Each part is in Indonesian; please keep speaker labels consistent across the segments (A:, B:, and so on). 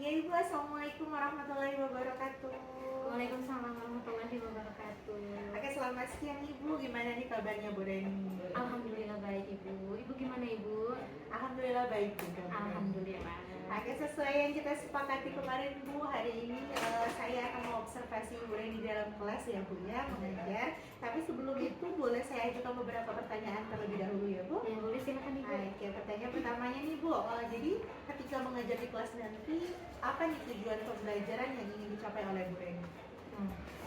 A: Ya Ibu, Assalamualaikum warahmatullahi wabarakatuh.
B: Waalaikumsalam warahmatullahi wabarakatuh.
A: Oke, selamat siang Ibu. Gimana nih kabarnya Bu Reni?
B: Alhamdulillah baik Ibu. Ibu gimana Ibu?
A: Alhamdulillah baik juga. Bu Reni.
B: Alhamdulillah.
A: Oke, sesuai yang kita sepakati kemarin Bu, hari ini saya akan mengobservasi Bu Reni dalam kelas ya Bu ya, mengajar. Tapi sebelum itu boleh saya ajukan beberapa pertanyaan terlebih dahulu ya Bu?
B: Ya boleh, silakan Ibu.
A: Oke, pertanyaan pertamanya nih Bu, jadi ketika mengajar di kelas nanti, apa nih tujuan pembelajaran yang ingin dicapai oleh Bu Reni?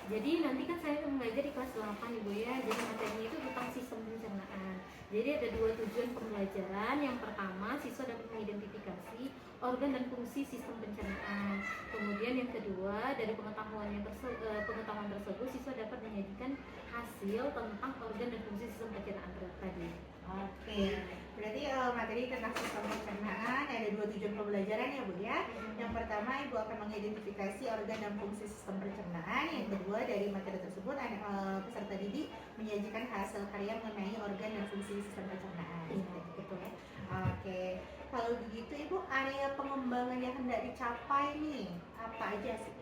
B: Jadi nanti kan saya mengajar di kelas 8 Ibu ya. Jadi materinya itu tentang sistem pencernaan. Jadi ada dua tujuan pembelajaran. Yang pertama, siswa dapat mengidentifikasi organ dan fungsi sistem pencernaan. Kemudian yang kedua, dari pengetahuan tersebut siswa dapat menyajikan hasil tentang organ dan fungsi sistem pencernaan tadi.
A: Oke, berarti materi tentang sistem pencernaan ada dua tujuan pembelajaran ya Bu ya. Yang pertama Ibu akan mengidentifikasi organ dan fungsi sistem pencernaan. Yang kedua, dari materi tersebut peserta didik menyajikan hasil karya mengenai organ dan fungsi sistem pencernaan.
B: Betul.
A: Oke, kalau begitu Ibu, area pengembangan yang hendak dicapai nih apa aja sih?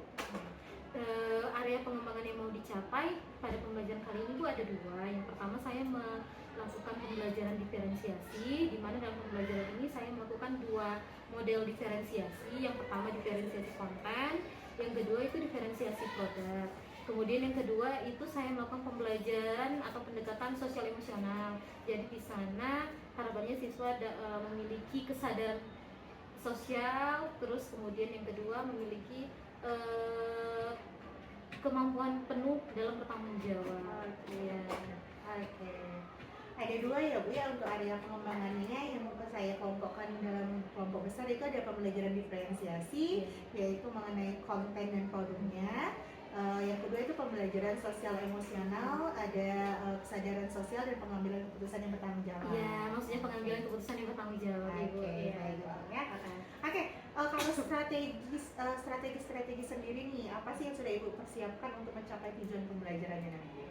B: Area pengembangan yang mau dicapai pada pembelajaran kali ini Bu ada dua. Yang pertama, saya melakukan pembelajaran diferensiasi, di mana dalam pembelajaran ini saya melakukan dua model diferensiasi. Yang pertama diferensiasi konten, yang kedua itu diferensiasi produk. Kemudian yang kedua itu saya melakukan pembelajaran atau pendekatan sosial emosional. Jadi di sana harapannya siswa memiliki kesadaran sosial, terus kemudian yang kedua memiliki kemampuan penuh dalam bertanggung jawab.
A: Oke. Ada dua ya Bu ya untuk area pengembangannya. Yang saya kelompokkan dalam kelompok besar itu ada pembelajaran diferensiasi, yaitu mengenai konten dan produknya. Yang kedua itu pembelajaran sosial emosional, ada kesadaran sosial dan pengambilan keputusan yang bertanggung jawab.
B: Ya, maksudnya pengambilan keputusan yang bertanggung jawab.
A: Oke, baik ya. Oke, kalau strategi sendiri nih, apa sih yang sudah Ibu persiapkan untuk mencapai tujuan pembelajarannya nanti?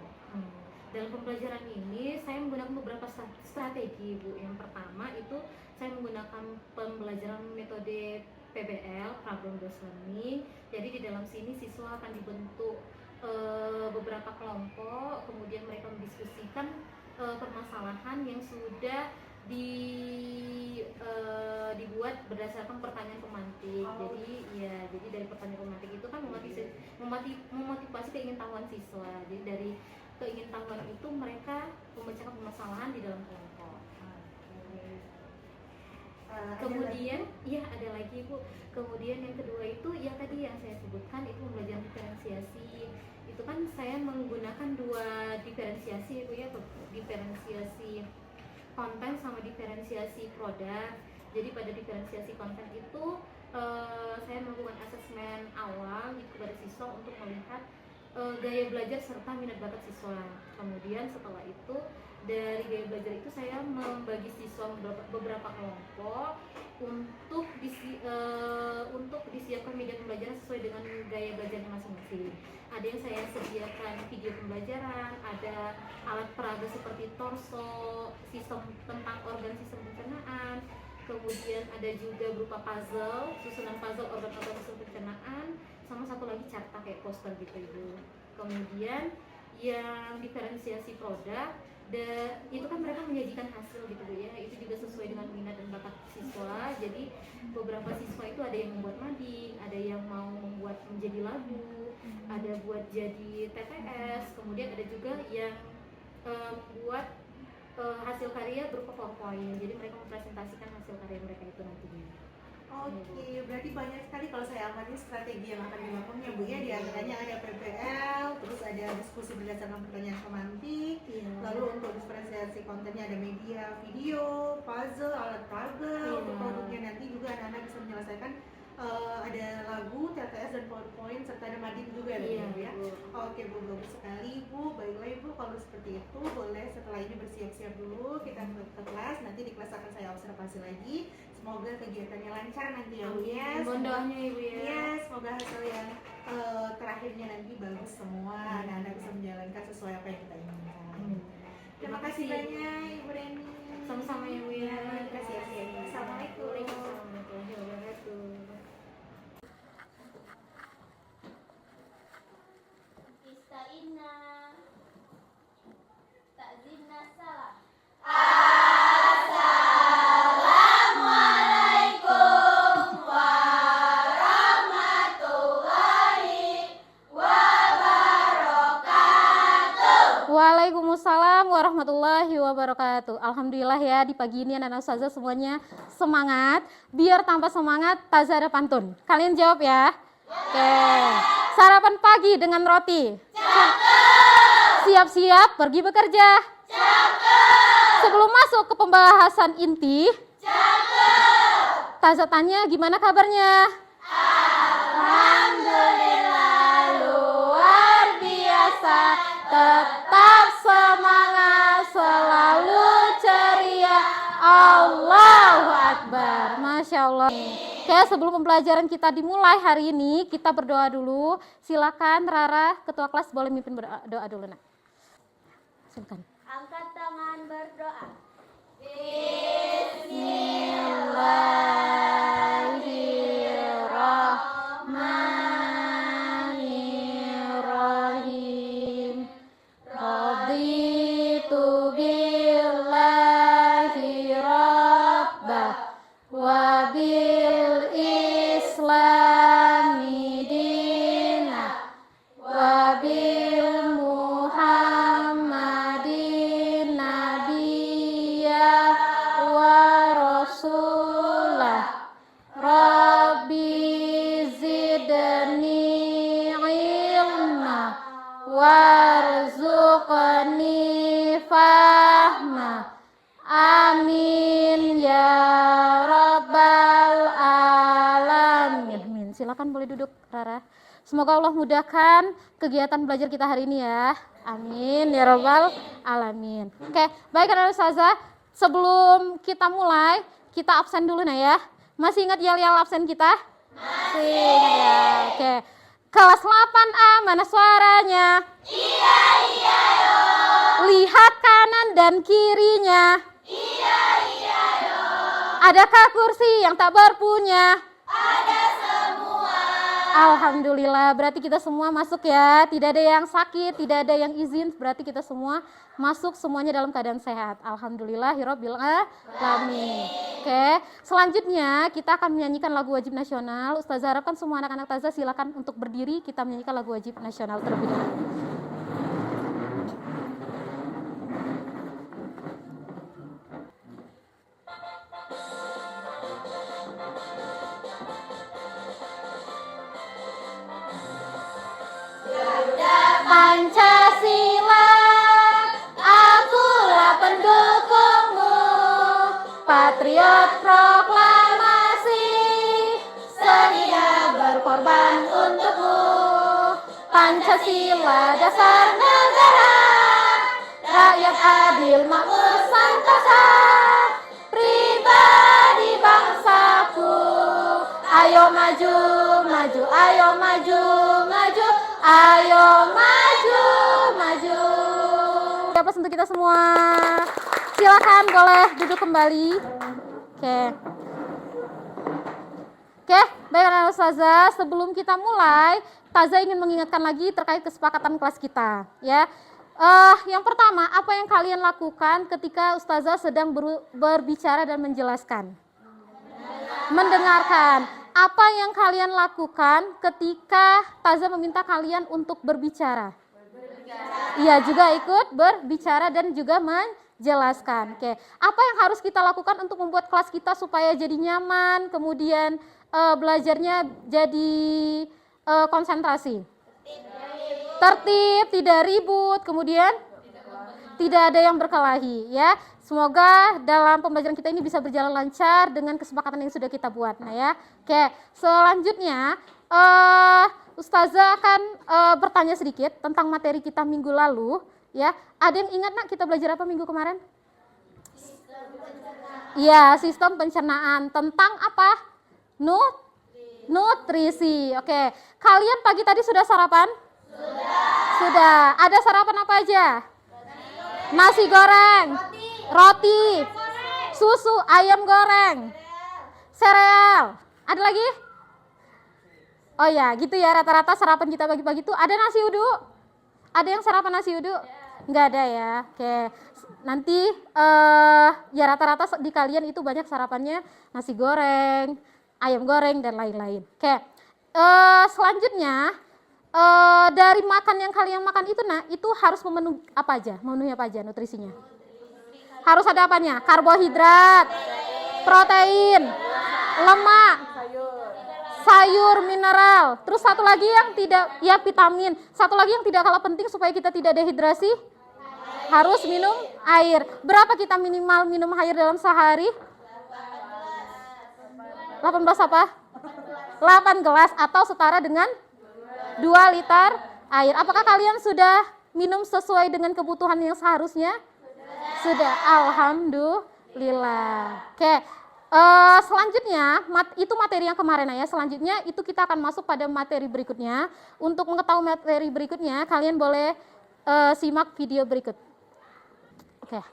B: Dalam pembelajaran ini saya menggunakan beberapa strategi Bu. Yang pertama itu saya menggunakan pembelajaran metode PBL, Problem Based Learning. Jadi di dalam sini siswa akan dibentuk beberapa kelompok, kemudian mereka mendiskusikan permasalahan yang sudah dibuat berdasarkan pertanyaan pemantik. Jadi dari pertanyaan pemantik itu kan memotivasi keingintahuan siswa. Jadi dari keingintahuan itu mereka memecahkan permasalahan di dalam kelompok. Kemudian ada lagi Bu. Kemudian yang kedua itu ya tadi yang saya sebutkan itu pembelajaran diferensiasi. Itu kan saya menggunakan dua diferensiasi Bu ya, diferensiasi konten sama diferensiasi produk. Jadi pada diferensiasi konten itu saya melakukan asesmen awal kepada siswa untuk melihat gaya belajar serta minat bakat siswa. Kemudian setelah itu dari gaya belajar itu saya membagi siswa beberapa kelompok untuk disiapkan media pembelajaran sesuai dengan gaya belajarnya masing-masing. Ada yang saya sediakan video pembelajaran, ada alat peraga seperti torso, sistem tentang organ sistem pencernaan. Kemudian ada juga berupa puzzle, susunan puzzle organ-organ sistem pencernaan, sama satu lagi carta kayak poster gitu Ibu. Kemudian yang diferensiasi produk, itu kan mereka menyajikan hasil gitu Bu ya, itu juga sesuai dengan minat dan bakat siswa. Jadi beberapa siswa itu ada yang membuat mading, ada yang mau membuat menjadi lagu, ada buat jadi TTS, kemudian ada juga yang buat hasil karya berupa PowerPoint. Jadi mereka mempresentasikan hasil karya mereka itu nantinya.
A: Oke, berarti banyak sekali kalau saya amati strategi yang akan dilakukan ya Bu ya. Di antaranya ada PPL, terus ada diskusi berdasarkan pertanyaan pemantik, lalu untuk diferensiasi kontennya ada media, video, puzzle, alat peraga. Untuk produknya nanti juga anak-anak bisa menyelesaikan ada lagu, TTS dan PowerPoint serta ada mading juga ya. Oke Bu, bagus sekali Bu. Baiklah Ibu, kalau seperti itu boleh setelah ini bersiap-siap dulu, kita ke kelas. Nanti di kelas akan saya observasi lagi. Semoga kegiatannya lancar nanti ya Bu ya.
B: Doanya Ibu ya.
A: Iya, semoga hasil yang terakhirnya nanti bagus semua. Anak-anak bisa menjalankan sesuai apa yang kita inginkan. Terima kasih banyak Ibu Reni.
B: Sama-sama ya Bu ya.
A: Terima kasih. Assalamualaikum.
B: Waalaikumsalam warahmatullahi wabarakatuh.
C: Waalaikumsalam warahmatullahi wabarakatuh. Alhamdulillah ya, di pagi ini anak-anak ustazah semuanya semangat. Biar tanpa semangat, Tazah ada pantun. Kalian jawab ya. Oke. Sarapan pagi dengan roti. Siap-siap pergi bekerja. Sebelum masuk ke pembahasan inti, Tazah tanya gimana kabarnya? Alhamdulillah luar biasa. Tetap semangat, selalu ceria. Allahu Akbar. Masya Allah. Oke, sebelum pembelajaran kita dimulai hari ini, kita berdoa dulu. Silakan Rara, ketua kelas boleh mimpin berdoa dulu, nak. Silakan.
D: Angkat tangan berdoa.
C: Bismillahirrahmanirrahim. Raditu billahi rabbah wa bil islami dinah wa bil muhammadin nabiyya wa rasulah. Rabbi zidni ilma warzuqni fahma. Amin ya rabbal alamin. Amin. Silakan boleh duduk, Rara. Semoga Allah mudahkan kegiatan belajar kita hari ini ya. Amin ya rabbal alamin. Oke, baik anak ustazah, sebelum kita mulai, kita absen dulu nah ya. Masih ingat yel-yel absen kita? Masih ingat ya. Oke. Kelas 8A, mana suaranya? Iya, iya, yo. Lihat kanan dan kirinya. Iya, iya, yo. Adakah kursi yang tak berpunya? Ada semua. Alhamdulillah, berarti kita semua masuk ya. Tidak ada yang sakit, tidak ada yang izin, berarti kita semua masuk semuanya dalam keadaan sehat. Alhamdulillahirabbil alamin. Oke, selanjutnya kita akan menyanyikan lagu wajib nasional. Ustazah harapkan semua anak-anak Tazah silakan untuk berdiri, kita menyanyikan lagu wajib nasional terlebih dahulu. Pancasila, akulah pendukungmu, patriot proklamasi, sedia berkorban untukmu. Pancasila dasar negara, rakyat adil makmur santosa, pribadi bangsaku. Ayo maju, maju, ayo maju, maju, ayo maju, maju. Aplaus untuk kita semua. Silakan boleh duduk kembali. Oke, baik anak ustazah, sebelum kita mulai, Tazah ingin mengingatkan lagi terkait kesepakatan kelas kita, ya. Yang pertama, apa yang kalian lakukan ketika ustazah sedang berbicara dan menjelaskan? Mendengarkan. Apa yang kalian lakukan ketika Tazah meminta kalian untuk berbicara? Iya, juga ikut berbicara dan juga menjelaskan. Oke, apa yang harus kita lakukan untuk membuat kelas kita supaya jadi nyaman, kemudian belajarnya jadi konsentrasi? Tertib, tidak ribut, kemudian tidak ada yang berkelahi, ya. Semoga dalam pembelajaran kita ini bisa berjalan lancar dengan kesepakatan yang sudah kita buat. Nah ya, oke. Selanjutnya, Ustazah akan bertanya sedikit tentang materi kita minggu lalu. Ya, ada yang ingat nak kita belajar apa minggu kemarin? Iya, sistem pencernaan. Tentang apa? Nutrisi. Oke. Kalian pagi tadi sudah sarapan? Sudah. Ada sarapan apa aja? Nasi goreng, roti, susu, ayam goreng, sereal. Ada lagi? Oh ya, gitu ya, rata-rata sarapan kita pagi-pagi itu ada nasi uduk. Ada yang sarapan nasi uduk? Enggak ada ya. Oke. Nanti ya rata-rata di kalian itu banyak sarapannya nasi goreng, ayam goreng dan lain-lain. Oke. Selanjutnya dari makan yang kalian makan itu itu harus memenuhi apa aja? Memenuhi apa aja nutrisinya? Harus ada apanya? Karbohidrat, protein, lemak, sayur, mineral. Terus satu lagi yang tidak, ya vitamin. Satu lagi yang tidak kalah penting supaya kita tidak dehidrasi, harus minum air. Berapa kita minimal minum air dalam sehari? 18 apa? 8 gelas atau setara dengan 2 liter air. Apakah kalian sudah minum sesuai dengan kebutuhan yang seharusnya? Sudah, alhamdulillah. Oke, selanjutnya itu materi yang kemarin ya. Selanjutnya itu kita akan masuk pada materi berikutnya. Untuk mengetahui materi berikutnya, kalian boleh simak video berikut. Oke.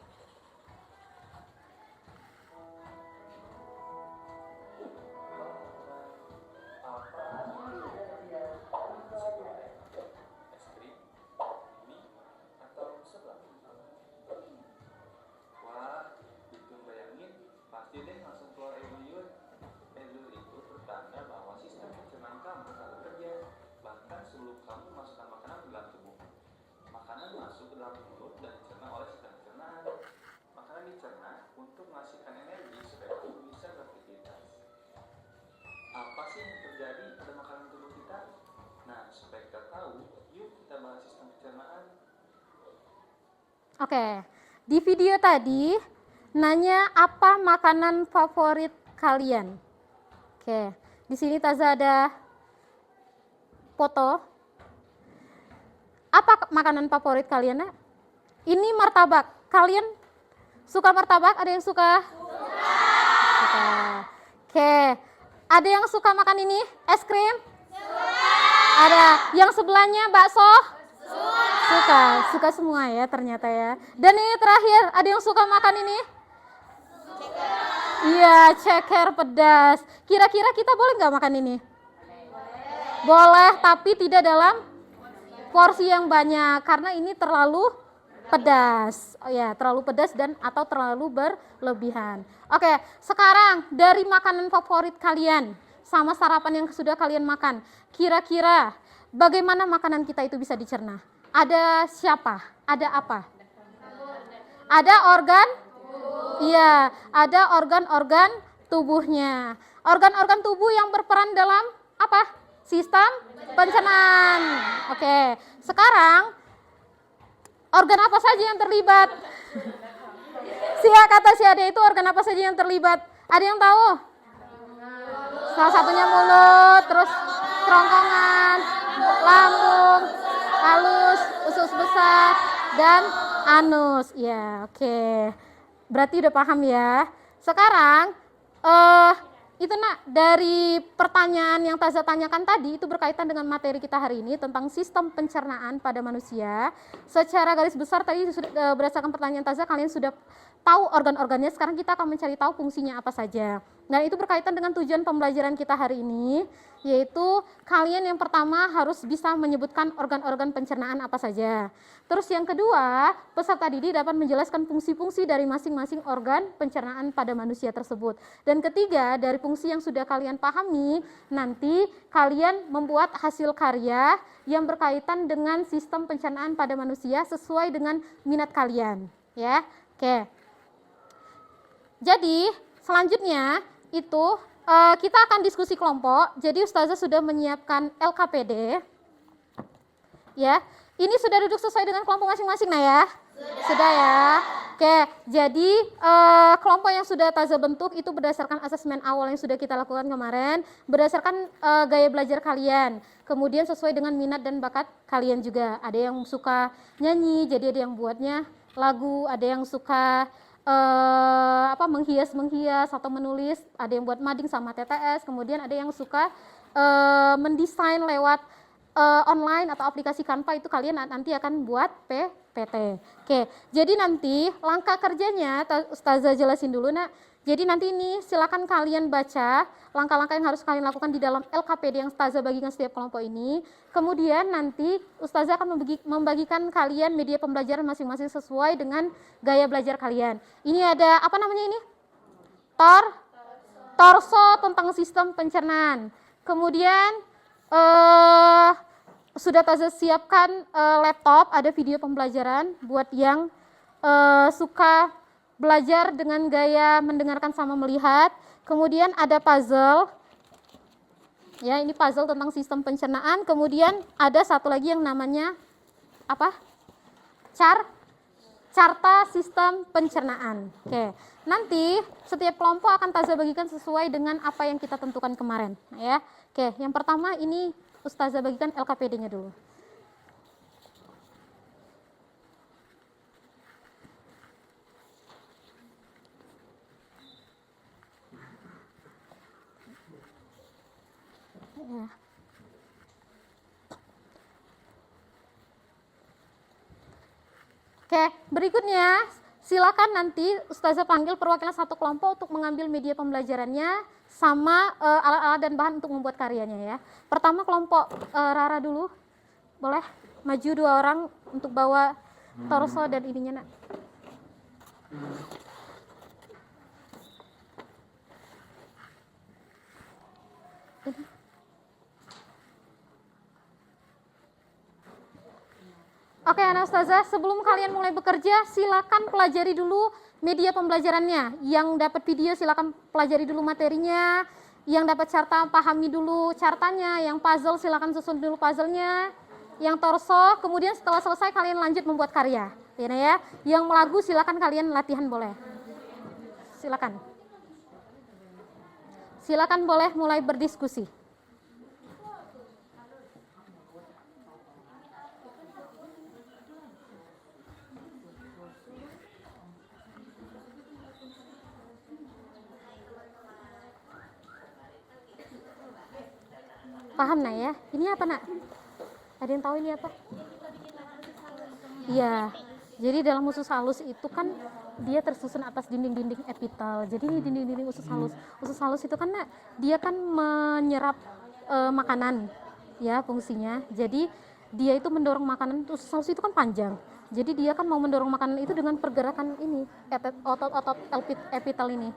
C: Oke, di video tadi nanya apa makanan favorit kalian. Oke, di sini Taza ada foto. Apa makanan favorit kalian? Ini martabak. Kalian suka martabak? Ada yang suka? Suka. Oke, ada yang suka makan ini? Es krim? Ada. Yang sebelahnya bakso? Suka semua ya ternyata ya. Dan ini terakhir, ada yang suka makan ini? Iya, ceker pedas. Kira-kira kita boleh nggak makan ini? Boleh, tapi tidak dalam porsi yang banyak karena ini terlalu pedas. Oh ya, terlalu pedas dan atau terlalu berlebihan. Oke, sekarang dari makanan favorit kalian sama sarapan yang sudah kalian makan, kira-kira bagaimana makanan kita itu bisa dicerna? Ada siapa? Ada apa? Ada organ? Iya, ada organ-organ tubuhnya. Organ-organ tubuh yang berperan dalam apa? Sistem pencernaan. Oke, sekarang organ apa saja yang terlibat? Kata si Ade itu organ apa saja yang terlibat? Ada yang tahu? Salah satunya mulut, terus kerongkongan, lambung, halus, usus besar, dan anus. Ya, oke. Berarti udah paham ya. Sekarang, itu dari pertanyaan yang Taza tanyakan tadi, itu berkaitan dengan materi kita hari ini tentang sistem pencernaan pada manusia. Secara garis besar tadi berdasarkan pertanyaan Taza, kalian sudah tahu organ-organnya. Sekarang kita akan mencari tahu fungsinya apa saja. Nah, itu berkaitan dengan tujuan pembelajaran kita hari ini, yaitu kalian yang pertama harus bisa menyebutkan organ-organ pencernaan apa saja. Terus yang kedua, peserta didik dapat menjelaskan fungsi-fungsi dari masing-masing organ pencernaan pada manusia tersebut. Dan ketiga, dari fungsi yang sudah kalian pahami, nanti kalian membuat hasil karya yang berkaitan dengan sistem pencernaan pada manusia sesuai dengan minat kalian. Ya, oke. Jadi, selanjutnya itu kita akan diskusi kelompok. Jadi Ustazah sudah menyiapkan LKPD. Ya, ini sudah duduk sesuai dengan kelompok masing-masing ya? Sudah ya. Oke, jadi kelompok yang sudah Taza bentuk itu berdasarkan asesmen awal yang sudah kita lakukan kemarin, berdasarkan gaya belajar kalian, kemudian sesuai dengan minat dan bakat kalian juga. Ada yang suka nyanyi, jadi ada yang buatnya lagu, ada yang suka menghias atau menulis, ada yang buat mading sama TTS, kemudian ada yang suka mendesain lewat online atau aplikasi Canva, itu kalian nanti akan buat PPT. Oke, jadi nanti langkah kerjanya Ustazah jelasin dulu Jadi nanti ini silakan kalian baca langkah-langkah yang harus kalian lakukan di dalam LKPD yang Ustazah bagikan setiap kelompok ini. Kemudian nanti Ustazah akan membagikan kalian media pembelajaran masing-masing sesuai dengan gaya belajar kalian. Ini ada apa namanya ini? Torso tentang sistem pencernaan. Kemudian sudah Taza siapkan laptop, ada video pembelajaran buat yang suka belajar dengan gaya mendengarkan sama melihat. Kemudian ada puzzle. Ya, ini puzzle tentang sistem pencernaan. Kemudian ada satu lagi yang namanya apa? Carta sistem pencernaan. Oke. Nanti setiap kelompok akan Taza bagikan sesuai dengan apa yang kita tentukan kemarin, ya. Oke, yang pertama ini Ustazah bagikan LKPD-nya dulu. Ya. Oke, berikutnya silakan nanti Ustazah panggil perwakilan satu kelompok untuk mengambil media pembelajarannya sama alat-alat dan bahan untuk membuat karyanya ya. Pertama kelompok Rara dulu, boleh maju 2 orang untuk bawa torso dan ininya nak. Oke, anak ustazah, sebelum kalian mulai bekerja, silakan pelajari dulu media pembelajarannya. Yang dapat video silakan pelajari dulu materinya, yang dapat carta pahami dulu cartanya, yang puzzle silakan susun dulu puzzle-nya, yang torso, kemudian setelah selesai kalian lanjut membuat karya. Ya. Yang melagu silakan kalian latihan boleh. Silakan. Silakan boleh mulai berdiskusi. Paham nak ya? Ini apa nak? Ada yang tahu ini apa? Iya. Jadi dalam usus halus itu kan dia tersusun atas dinding-dinding epitel. Jadi ini dinding-dinding usus halus. Usus halus itu kan nak, dia kan menyerap makanan, ya fungsinya. Jadi dia itu mendorong makanan. Usus halus itu kan panjang. Jadi dia kan mau mendorong makanan itu dengan pergerakan ini, otot-otot epitel ini.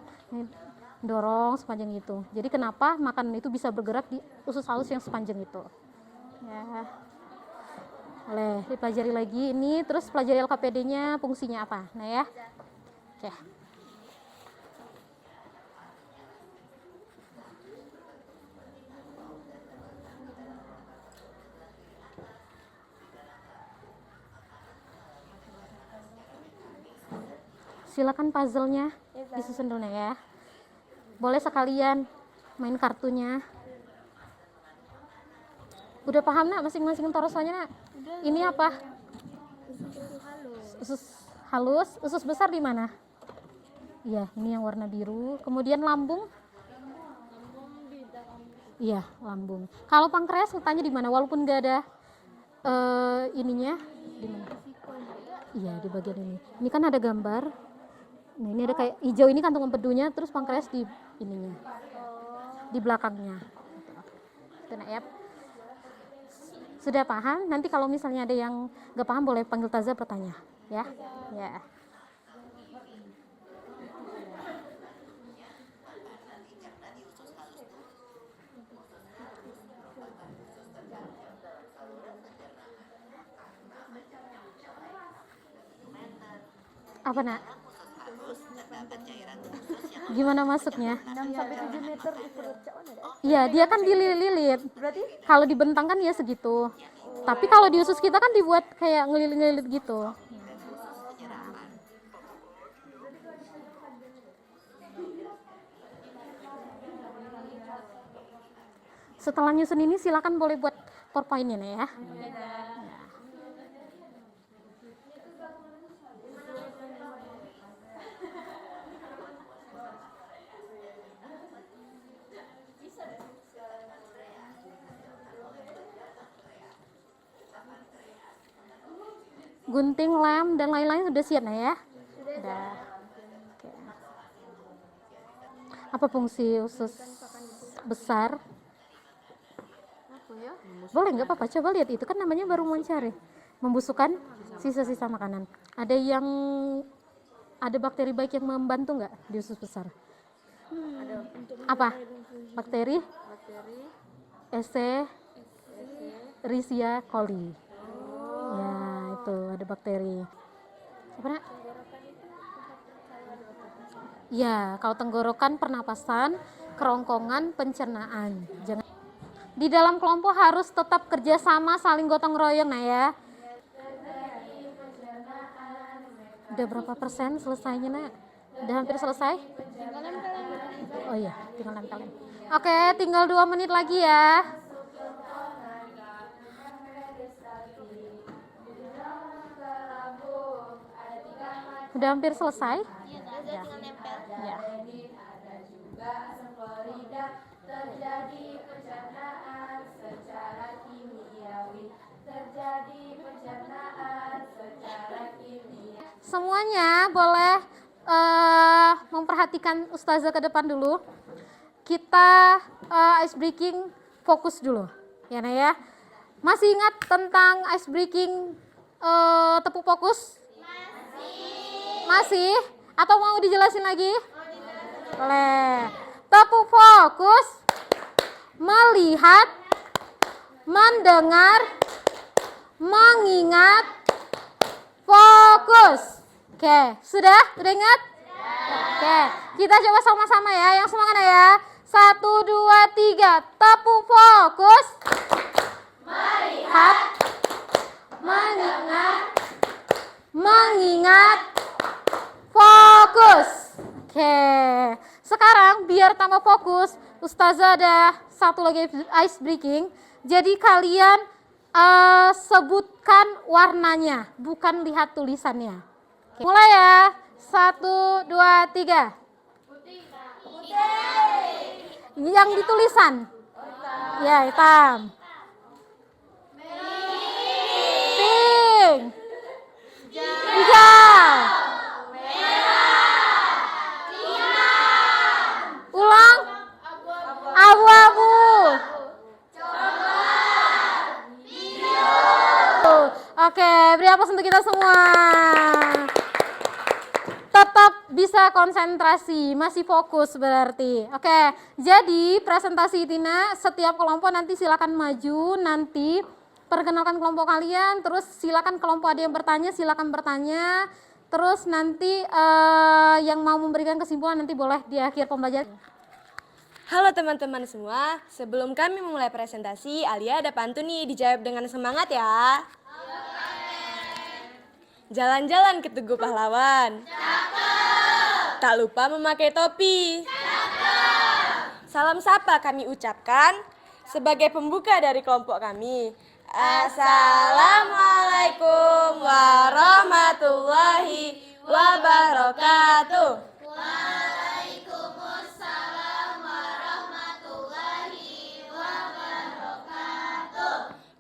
C: Dorong sepanjang itu. Jadi kenapa makanan itu bisa bergerak di usus halus yang sepanjang itu? Ya. Boleh dipelajari lagi ini, terus pelajari LKPD-nya fungsinya apa. Nah ya. Oke. Silakan puzzle-nya disusun dulu ya. Boleh sekalian main kartunya. Udah paham nak masing-masing torsonya nak? Ini apa? Usus halus. Usus besar di mana? Iya, ini yang warna biru. Kemudian lambung? Iya, lambung. Kalau pankreas letaknya di mana? Walaupun nggak ada ininya, di mana? Iya, di bagian ini. Ini kan ada gambar. Nah, ini ada kayak hijau, ini kantung empedunya, terus pankreas di ininya, di belakangnya. Itu nak ya. Sudah paham? Nanti kalau misalnya ada yang nggak paham boleh panggil Taza bertanya, ya. Ya. Apa nak? Gimana masuknya?
D: 6-7 meter di perut cawan ada?
C: Iya, dia kan dililit-lilit.
D: Berarti?
C: Kalau dibentangkan ya segitu. Tapi kalau di usus kita kan dibuat kayak ngelilit-ngelilit gitu. Setelah nyusun ini silakan boleh buat PowerPoint-nya ya. Gunting, lem, dan lain-lain sudah siap nah ya? Sudah. Oke. Apa fungsi usus besar? Boleh nggak apa-apa, coba lihat itu kan namanya baru mencari. Membusukkan sisa-sisa makanan. Ada bakteri baik yang membantu nggak di usus besar? Apa? Bakteri? EC, Escherichia coli. Ya, itu ada bakteri. Apa nak? Ya, kalau tenggorokan pernapasan, kerongkongan pencernaan. Jangan di dalam kelompok harus tetap kerjasama, saling gotong royong nah ya. Udah berapa persen selesainya nak? Udah hampir selesai? Oh iya, tinggal nempelin. Oke, tinggal 2 menit lagi ya. Udah hampir selesai?
D: Udah tinggal nempel.
C: Ya. Semuanya boleh memperhatikan Ustazah ke depan dulu. Kita ice breaking fokus dulu. Ya, nah ya. Masih ingat tentang ice breaking tepuk fokus? Masih? Atau mau dijelasin lagi? Boleh. Tepuk fokus, melihat, mendengar, mengingat, fokus. Oke, sudah? Sudah ingat? Oke, kita coba sama-sama ya. Yang semangat ya. 1, 2, 3. Tepuk fokus. Melihat, mendengar, mengingat, fokus. Oke, sekarang biar tambah fokus, Ustazah ada satu lagi ice breaking. Jadi kalian sebutkan warnanya, bukan lihat tulisannya. Oke, mulai ya. 1, 2, 3. Yang ditulisan? Ya, hitam. Pink. Hijau. Ulang. Abu-abu. Oke, beri aplaus untuk kita semua. Tetap bisa konsentrasi, masih fokus berarti. Oke, jadi presentasi Tina, setiap kelompok nanti silakan maju, nanti perkenalkan kelompok kalian, terus silakan kelompok ada yang bertanya, silakan bertanya. Terus nanti yang mau memberikan kesimpulan nanti boleh di akhir pembelajaran.
E: Halo teman-teman semua, sebelum kami memulai presentasi, Alia ada pantun nih, dijawab dengan semangat ya. Jalan-jalan ke Tugu Pahlawan. Cakep. Tak lupa memakai topi. Cakep. Salam sapa kami ucapkan sebagai pembuka dari kelompok kami. Assalamualaikum warahmatullahi wabarakatuh.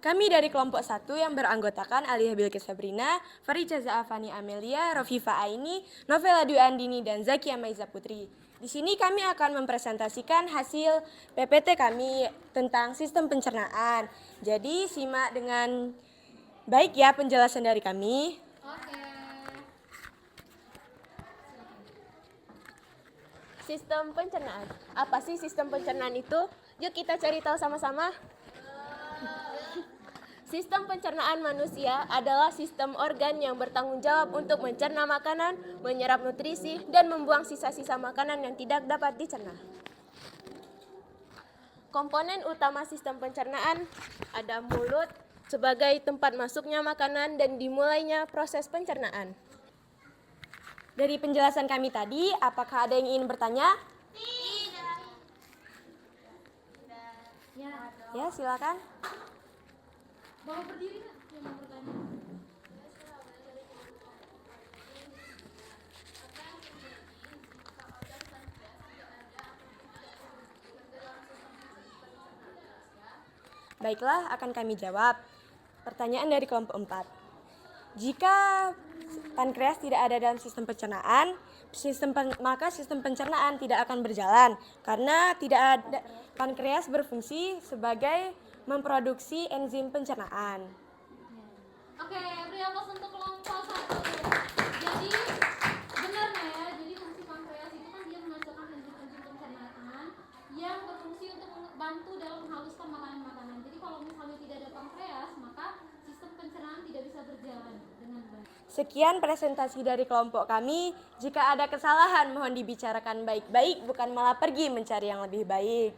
E: Kami dari kelompok 1 yang beranggotakan Aliyah Bilqis Sabrina, Farica Zaafani Amelia, Rofifa Aini, Novela Dwi Andini, dan Zakia Maiza Putri. Di sini kami akan mempresentasikan hasil PPT kami tentang sistem pencernaan. Jadi simak dengan baik ya penjelasan dari kami.
D: Sistem pencernaan. Apa sih sistem pencernaan itu? Yuk kita cari tahu sama-sama. Sistem pencernaan manusia adalah sistem organ yang bertanggung jawab untuk mencerna makanan, menyerap nutrisi, dan membuang sisa-sisa makanan yang tidak dapat dicerna. Komponen utama sistem pencernaan ada mulut sebagai tempat masuknya makanan dan dimulainya proses pencernaan.
E: Dari penjelasan kami tadi, apakah ada yang ingin bertanya?
B: Tidak.
E: Ya, silakan.
C: Mau berdiri nggak yang mau bertanya?
E: Baiklah, akan kami jawab. Pertanyaan dari kelompok 4. Jika pankreas tidak ada dalam sistem pencernaan, maka sistem pencernaan tidak akan berjalan karena tidak ada pankreas berfungsi sebagai memproduksi enzim pencernaan.
C: Oke, beri aplaus untuk kelompok 1. Jadi benar nih ya, jadi fungsi pankreas itu kan dia menghasilkan enzim-enzim pencernaan yang berfungsi untuk membantu dalam menghaluskan makanan-makanan. Jadi kalau misalnya tidak ada pankreas, berjalan dengan baik.
E: Sekian presentasi dari kelompok kami. Jika ada kesalahan mohon dibicarakan baik-baik, bukan malah pergi mencari yang lebih baik.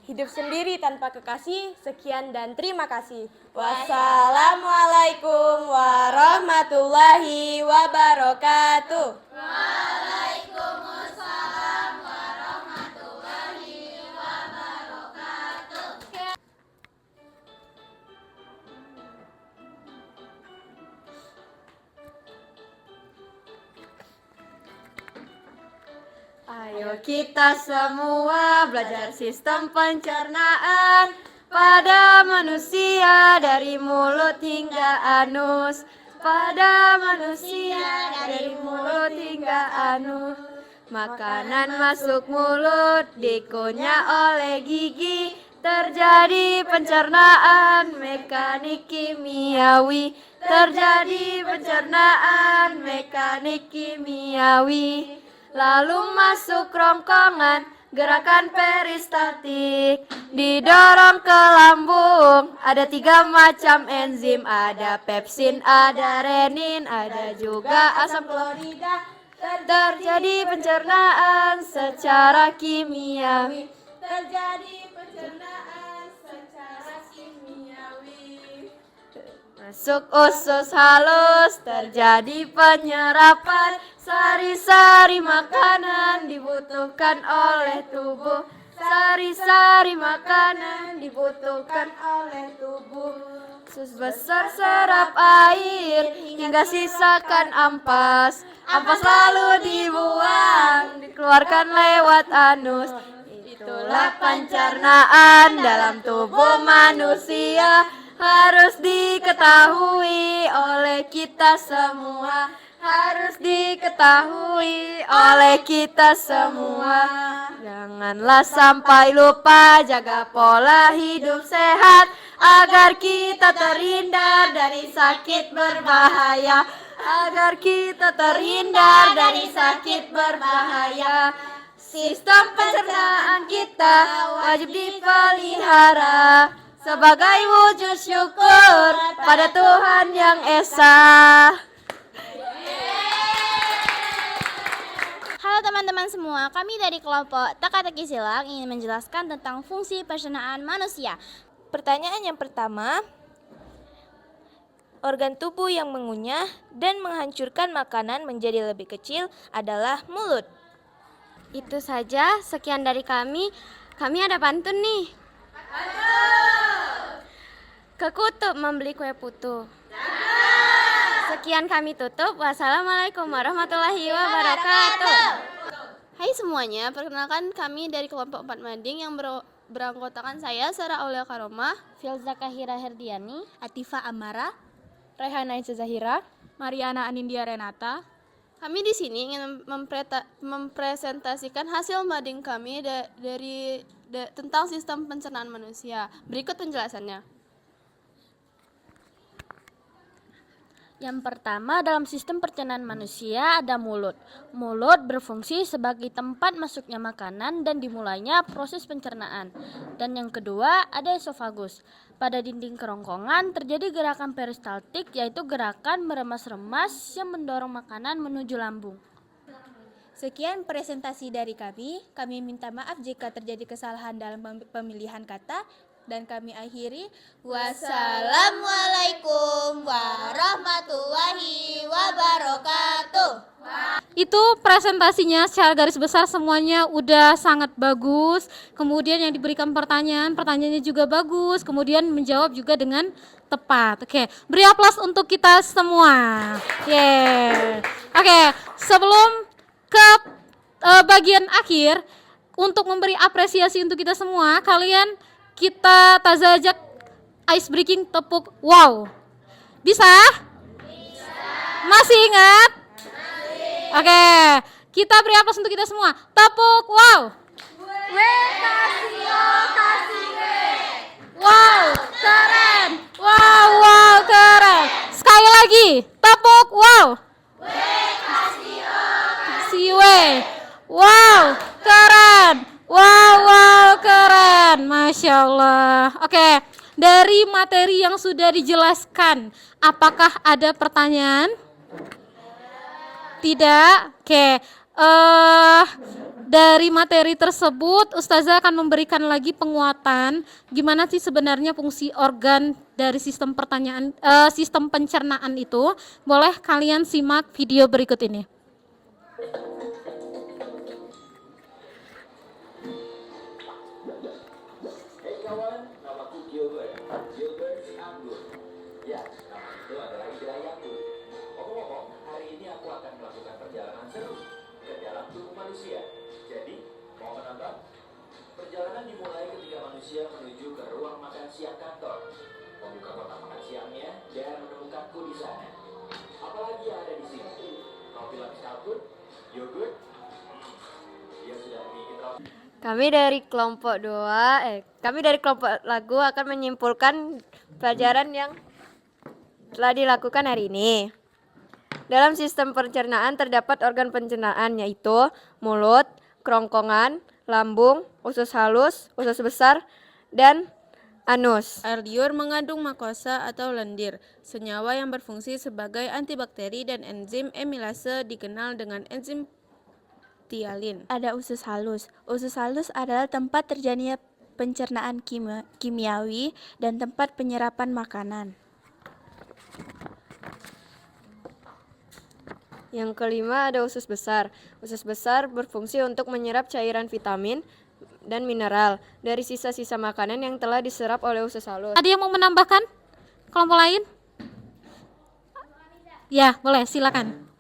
E: Hidup sendiri tanpa kekasih. Sekian dan terima kasih. Wassalamualaikum warahmatullahi wabarakatuh. Ayo kita semua belajar sistem pencernaan pada manusia dari mulut hingga anus. Pada manusia dari mulut hingga anus. Makanan masuk mulut dikunyah oleh gigi. Terjadi pencernaan mekanik kimiawi. Terjadi pencernaan mekanik kimiawi. Lalu masuk rongkongan, gerakan peristaltik, didorong ke lambung. Ada 3 macam enzim, ada pepsin, ada renin, ada juga asam klorida. Terjadi pencernaan secara kimiawi. Terjadi pencernaan secara kimiawi. Masuk usus halus, terjadi penyerapan. Sari-sari makanan dibutuhkan oleh tubuh. Sari-sari makanan dibutuhkan oleh tubuh. Usus besar serap air hingga sisakan ampas. Ampas lalu dibuang, dikeluarkan lewat anus. Itulah pencernaan dalam tubuh manusia. Harus diketahui oleh kita semua. Harus diketahui oleh kita semua. Janganlah sampai lupa jaga pola hidup sehat agar kita terhindar dari sakit berbahaya. Agar kita terhindar dari sakit berbahaya. Sistem pencernaan kita wajib dipelihara sebagai wujud syukur pada Tuhan Yang Esa.
F: Halo teman-teman semua, kami dari kelompok Teka-teki Silang ingin menjelaskan tentang fungsi pencernaan manusia.
D: Pertanyaan yang pertama, organ tubuh yang mengunyah dan menghancurkan makanan menjadi lebih kecil adalah mulut.
F: Itu saja, sekian dari kami. Kami ada pantun nih. Ke kutub membeli kue putu. Sekian kami tutup. Wassalamualaikum warahmatullahi wabarakatuh. Hai semuanya, perkenalkan kami dari kelompok 4 Mading yang beranggotakan saya Sarah Aulia Karomah,
C: Filza Kahira Herdiani,
F: Atifa Amara,
E: Raihana Aisyah Zahira,
G: Mariana Anindya Renata.
F: Kami di sini ingin mempresentasikan hasil mading kami tentang sistem pencernaan manusia. Berikut penjelasannya.
C: Yang pertama, dalam sistem pencernaan manusia ada mulut. Mulut berfungsi sebagai tempat masuknya makanan dan dimulainya proses pencernaan. Dan yang kedua, ada esofagus. Pada dinding kerongkongan terjadi gerakan peristaltik, yaitu gerakan meremas-remas yang mendorong makanan menuju lambung.
F: Sekian presentasi dari kami. Kami minta maaf jika terjadi kesalahan dalam pemilihan kata. Dan kami akhiri, wassalamualaikum warahmatullahi wabarakatuh.
C: Itu presentasinya secara garis besar semuanya udah sangat bagus. Kemudian yang diberikan pertanyaannya juga bagus. Kemudian menjawab juga dengan tepat. Oke, beri aplaus untuk kita semua. Oke, sebelum ke bagian akhir, untuk memberi apresiasi untuk kita semua, kita tazajak ice breaking tepuk wow. Bisa? Masih ingat? Oke, kita beri aplaus untuk kita semua. Tepuk wow. Wow, keren. Wow, keren. Sekali lagi, tepuk wow. Wow, keren. Wow, keren. Masya Allah. Oke, dari materi yang sudah dijelaskan, apakah ada pertanyaan? Tidak? Oke. Dari materi tersebut, Ustazah akan memberikan lagi penguatan gimana sih sebenarnya fungsi organ dari sistem sistem pencernaan itu. Boleh kalian simak video berikut ini.
H: Hey kawan, namaku Gilbert. Gilbert Anggur. Ya, nama itu adalah idayaku. Ngomong-ngomong, hari ini aku akan melakukan perjalanan seru ke dalam tubuh manusia. Jadi, mau menonton? Perjalanan dimulai ketika manusia menuju ke ruang makan siang kantor, membuka kotak makan siangnya dan menemukanku di sana. Apalagi yang ada di sini? Roti lapis kalkun, yogurt. Dia sudah bikin roti.
F: Kami dari kelompok lagu akan menyimpulkan pelajaran yang telah dilakukan hari ini. Dalam sistem pencernaan terdapat organ pencernaan yaitu mulut, kerongkongan, lambung, usus halus, usus besar, dan anus.
G: Air liur mengandung makosa atau lendir, senyawa yang berfungsi sebagai antibakteri dan enzim amilase dikenal dengan enzim tialin.
I: Ada usus halus. Usus halus adalah tempat terjadinya pencernaan kimiawi dan tempat penyerapan makanan.
F: Yang kelima ada usus besar. Usus besar berfungsi untuk menyerap cairan vitamin dan mineral dari sisa-sisa makanan yang telah diserap oleh usus halus.
C: Ada yang mau menambahkan? Kelompok lain? Ya, boleh, silakan.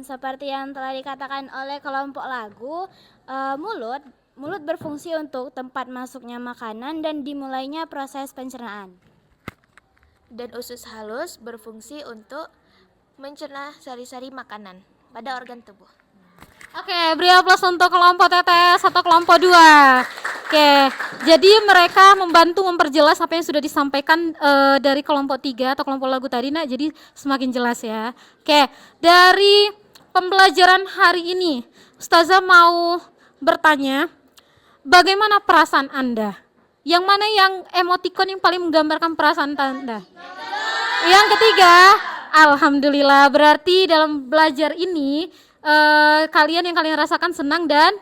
I: Seperti yang telah dikatakan oleh kelompok lagu, mulut berfungsi untuk tempat masuknya makanan dan dimulainya proses pencernaan.
J: Dan usus halus berfungsi untuk mencerna sari-sari makanan pada organ tubuh.
C: Oke, beri aplaus untuk kelompok TTS atau kelompok 2. Oke, jadi mereka membantu memperjelas apa yang sudah disampaikan dari kelompok 3 atau kelompok lagu tadi, nak. Jadi semakin jelas ya. Oke, dari pembelajaran hari ini, Ustazah mau bertanya, bagaimana perasaan Anda? Yang mana yang emotikon yang paling menggambarkan perasaan Anda? Yang ketiga, alhamdulillah, berarti dalam belajar ini kalian rasakan senang dan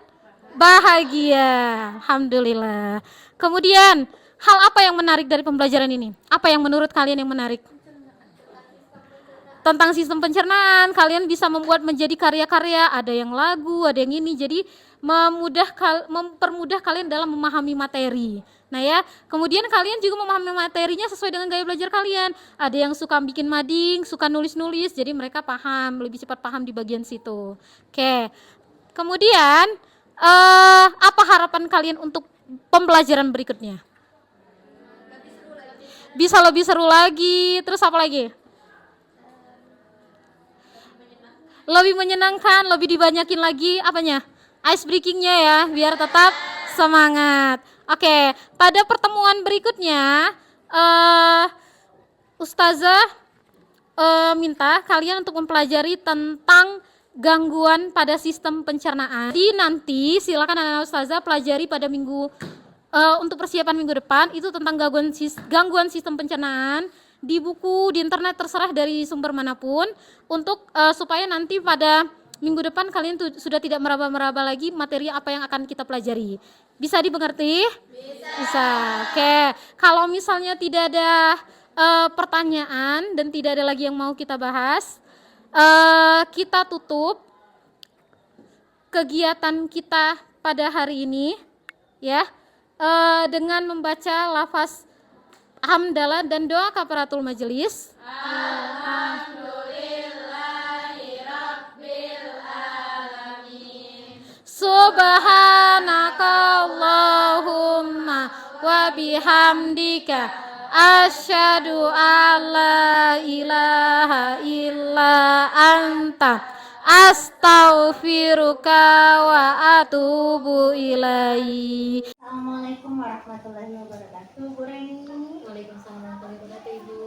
C: bahagia. Alhamdulillah. Kemudian, hal apa yang menarik dari pembelajaran ini? Apa yang menurut kalian yang menarik? Tentang sistem pencernaan, kalian bisa membuat menjadi karya-karya, ada yang lagu, ada yang ini, jadi mempermudah kalian dalam memahami materi. Nah ya, kemudian kalian juga memahami materinya sesuai dengan gaya belajar kalian. Ada yang suka bikin mading, suka nulis-nulis, jadi mereka paham, lebih cepat paham di bagian situ. Oke, kemudian apa harapan kalian untuk pembelajaran berikutnya? Bisa lebih seru lagi, terus apa lagi? Lebih menyenangkan, lebih dibanyakin lagi apanya? Ice breakingnya ya, biar tetap semangat. Oke, pada pertemuan berikutnya Ustazah minta kalian untuk mempelajari tentang gangguan pada sistem pencernaan. Jadi nanti silakan anak Ustazah pelajari pada minggu untuk persiapan minggu depan itu tentang gangguan sistem pencernaan di buku, di internet, terserah dari sumber manapun, untuk supaya nanti pada minggu depan kalian sudah tidak meraba-meraba lagi materi apa yang akan kita pelajari. Bisa dimengerti? Bisa. Oke, kalau misalnya tidak ada pertanyaan dan tidak ada lagi yang mau kita bahas, kita tutup kegiatan kita pada hari ini ya dengan membaca lafaz hamdalah dan doa kafaratul majelis. Subhanakallahumma wa bihamdika asyhadu alla ilaha illa anta astaghfiruka wa atubu ilaihi.
A: Assalamualaikum warahmatullahi wabarakatuh, Bu Reni.
B: Waalaikumsalam warahmatullahi wabarakatuh, Ibu.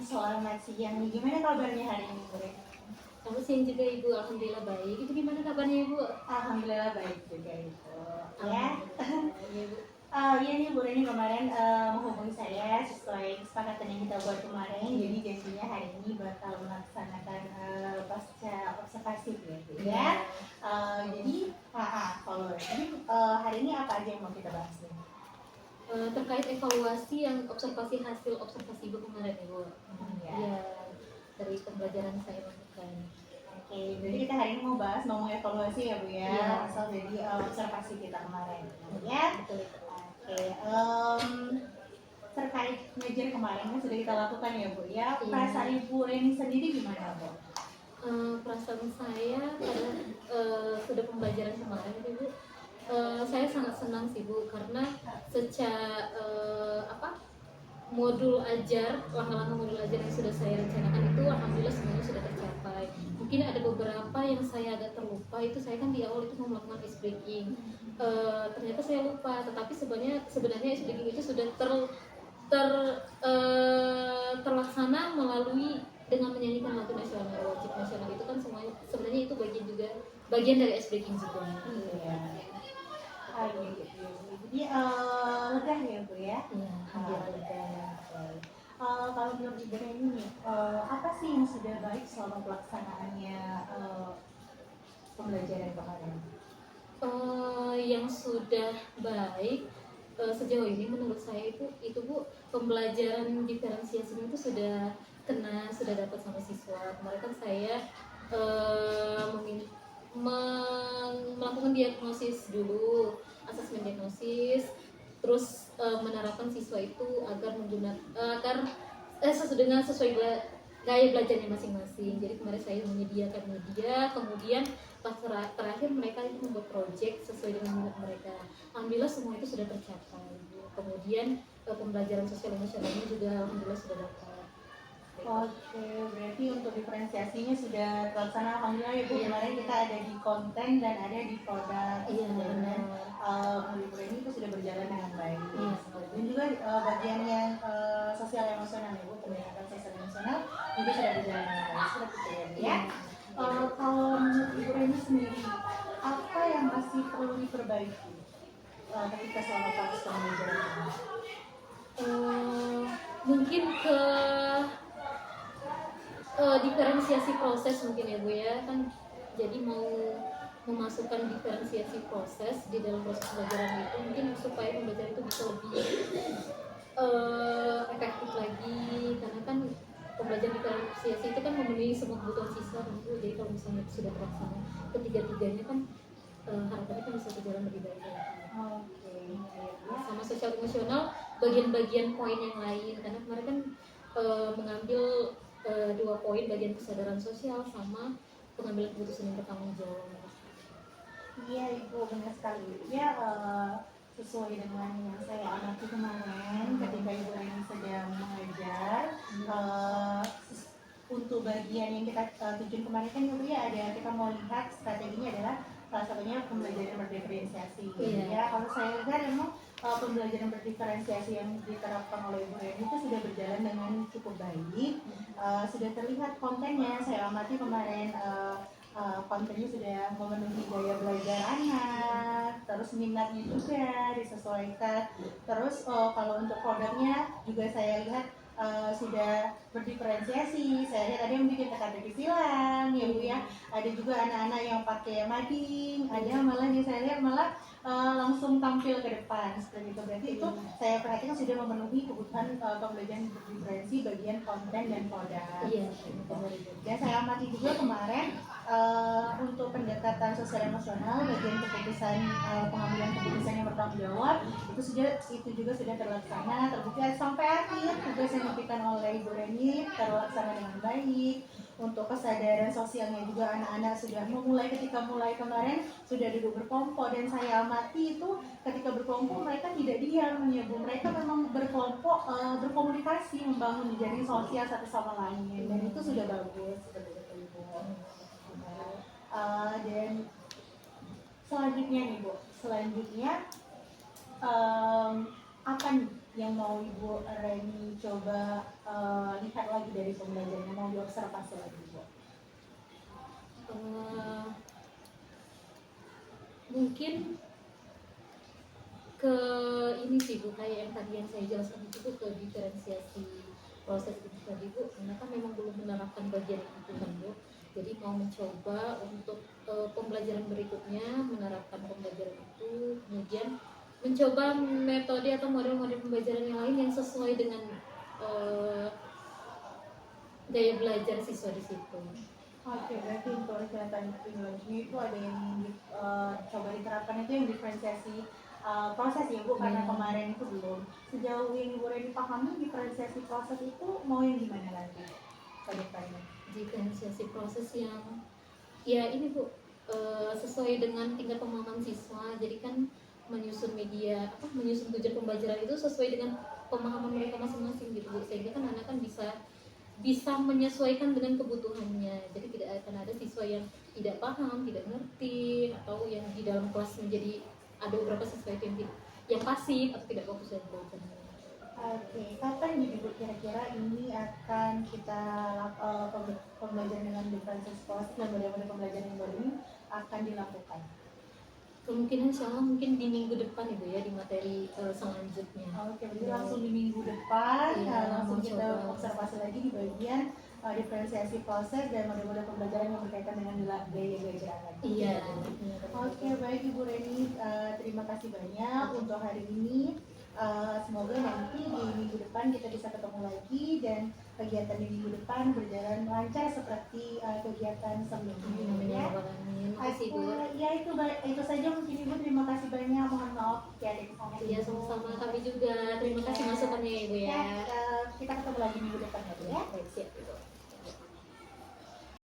A: Selamat siang nih, gimana kabarnya hari ini, Bu Reni?
B: Selamat siang juga, Ibu. Alhamdulillah baik. Ibu gimana kabarnya, Ibu?
A: Alhamdulillah baik juga, Ibu. Ya.
B: Alhamdulillah, Ibu.
A: Iya nih Bu Reni kemarin menghubungi saya sesuai kesepakatan yang kita buat kemarin. Jadi janjinya hari ini bakal melaksanakan pasca observasi gitu ya. Jadi hari ini apa aja yang mau kita bahas nih?
B: Terkait evaluasi yang observasi hasil observasi Ibu kemarin ya Bu. Ya, dari pembelajaran saya lakukan.
A: Oke, jadi kita hari ini mau mengevaluasi ya Bu ya,
B: Iya.
A: asal dari observasi kita kemarin ya.
B: Betul.
A: Oke, terkait ngajar kemarin kan sudah kita lakukan ya Bu ya.
B: Iya.
A: Perasaan Ibu Reni sendiri gimana Bu?
B: Perasaan saya pada sudah pembelajaran kemarin Ibu, saya sangat senang sih Bu, karena secara modul ajar, langkah-langkah modul ajar yang sudah saya rencanakan itu alhamdulillah semuanya sudah tercapai. Mungkin ada beberapa yang saya agak terlupa, itu saya kan di awal itu mau melakukan ice breaking. Ternyata saya lupa, tetapi sebenarnya ice breaking itu sudah terlaksana melalui dengan menyanyikan lagu nasional, wajib nasional itu kan sebenarnya itu bagian dari ice breaking juga.
A: Iya. Gitu. Jadi lega ya Bu ya.
B: Iya,
A: Alhamdulillah. Kalau menurut Ibu Reni nih, apa sih yang sudah baik selama pelaksanaannya pembelajaran kemarin?
B: Yang sudah baik sejauh ini menurut saya itu Bu, pembelajaran diferensiasinya itu sudah dapat sama siswa. Kemarin kan saya melakukan diagnosis dulu, asesmen diagnosis, terus menerapkan siswa itu agar sesuai gaya belajarnya masing-masing. Jadi kemarin saya menyediakan media, kemudian pas terakhir mereka itu membuat project sesuai dengan minat mereka. Alhamdulillah semua itu sudah tercapai. Kemudian pembelajaran sosial emosionalnya juga alhamdulillah sudah dapat.
A: Oke, berarti untuk diferensiasinya sudah terlaksana alhamdulillah ya Bu.
B: Iya.
A: Kemarin kita ada di konten dan ada di produk.
B: Iya,
A: dan
B: benar.
A: menurut Bu Reni itu sudah berjalan dengan baik.
B: Iya.
A: Dan juga bagian yang sosial emosional ya Bu, pendekatan sosial emosional juga sudah berjalan dengan baik. Seperti itu ya Bu ya. Kalau menurut Ibu Reni sendiri, apa yang masih perlu diperbaiki ketika selama proses pembelajaran ini?
B: Mungkin ke diferensiasi proses mungkin ya Bu ya, kan jadi mau memasukkan diferensiasi proses di dalam proses pembelajaran itu mungkin supaya pembelajaran itu bisa lebih efektif lagi, karena kan pembelajaran diferensiasi itu kan memenuhi semua kebutuhan siswa kan Bu. Jadi kalau misalnya itu sudah terlaksana ketiga-tiganya kan harapannya kan bisa berjalan lebih baik lagi.
A: Oke.
B: Sama sosial emosional bagian-bagian poin yang lain, karena kemarin kan mengambil 2 poin, bagian kesadaran sosial sama pengambilan keputusan yang bertanggung jawab.
A: Iya Ibu, benar sekali. Ya sesuai dengan yang saya amati kemarin ketika Ibu Reni sedang mengajar, untuk bagian yang kita tujuan kemarin kan Ibu ya ada, kita mau lihat strateginya adalah salah satunya pembelajaran berdiferensiasi.
B: Iya.
A: Ya kalau saya lihat memang pembelajaran berdiferensiasi yang diterapkan oleh Ibu Reni itu sudah berjalan dengan cukup baik. Sudah terlihat kontennya, saya amati kemarin kontennya sudah memenuhi gaya belajar anak, terus minatnya juga disesuaikan. Terus kalau untuk produknya juga saya lihat sudah berdiferensiasi. Saya lihat ada yang bikin teka-teki silang ya Bu ya, ada juga anak-anak yang pakai mading, ada malah yang saya lihat malah langsung tampil ke depan seperti itu. Berarti itu saya perhatikan sudah memenuhi kebutuhan pembelajaran berdiferensi bagian konten dan produk.
B: Iya.
A: Dan saya amati juga kemarin untuk pendekatan sosial emosional bagian keputusan pengambilan keputusan yang bertanggung jawab itu juga sudah terlaksana, terbukti sampai akhir tugas yang diberikan oleh Ibu Reni terlaksana dengan baik. Untuk kesadaran sosialnya juga anak-anak sudah ketika mulai kemarin sudah duduk berkelompok, dan saya amati itu ketika berkelompok mereka tidak diam ya Bu, mereka memang berkelompok berkomunikasi, membangun jaring sosial satu sama lain, dan itu sudah bagus seperti itu Ibu. Dan selanjutnya nih Bu, apa nih yang mau Ibu Reni coba lihat lagi dari pembelajaran yang mau diobservasi lagi Bu?
B: Mungkin ke ini sih Bu, kayak yang tadi yang saya jelaskan itu Bu, ke diferensiasi proses itu tadi Bu, karena kan memang belum menerapkan bagian itu kan Bu. Jadi mau mencoba untuk pembelajaran berikutnya menerapkan pembelajaran itu, kemudian mencoba metode atau model-model pembelajaran yang lain yang sesuai dengan gaya belajar siswa di situ.
A: Oke, berarti untuk kegiatan English itu ada yang coba diterapkan itu yang diferensiasi proses ya Bu, karena kemarin itu belum. Sejauh ini Bu Reni pahami diferensiasi proses itu mau yang gimana lagi ke depannya?
B: Diferensiasi proses yang ya ini Bu, sesuai dengan tingkat pemahaman siswa. Jadi kan menyusun menyusun tujuan pembelajaran itu sesuai dengan pemahaman mereka masing-masing gitu Bu, sehingga kan anak kan bisa menyesuaikan dengan kebutuhannya. Jadi tidak akan ada siswa yang tidak paham, tidak ngerti, atau yang di dalam kelas menjadi ada beberapa siswa itu yang pasif atau tidak fokus dalam belajarnya.
A: Oke, kapan jadi Bu kira-kira ini akan kita pembelajaran dengan diferensiasi proses dan model-model pembelajaran yang baru ini akan dilakukan?
B: Kemungkinan insya Allah mungkin di minggu depan Ibu ya, di materi selanjutnya.
A: Oke, berarti langsung di minggu depan langsung
B: mau
A: kita
B: coba.
A: observasi lagi di bagian diferensiasi proses dan model-model pembelajaran yang berkaitan dengan gaya belajar anak.
B: Iya.
A: Oke, baik Ibu Reni, terima kasih banyak untuk hari ini. Semoga nanti di minggu depan kita bisa ketemu lagi dan kegiatan di minggu depan berjalan lancar seperti kegiatan sebelumnya.
B: Makasih Bu.
A: Ya itu saja mungkin Ibu, terima kasih banyak. Mohon maaf ya ada kesalahan.
B: Iya, sama-sama kami juga. Terima kasih masukannya Ibu ya.
A: Kita ketemu lagi minggu depan ya Bu ya.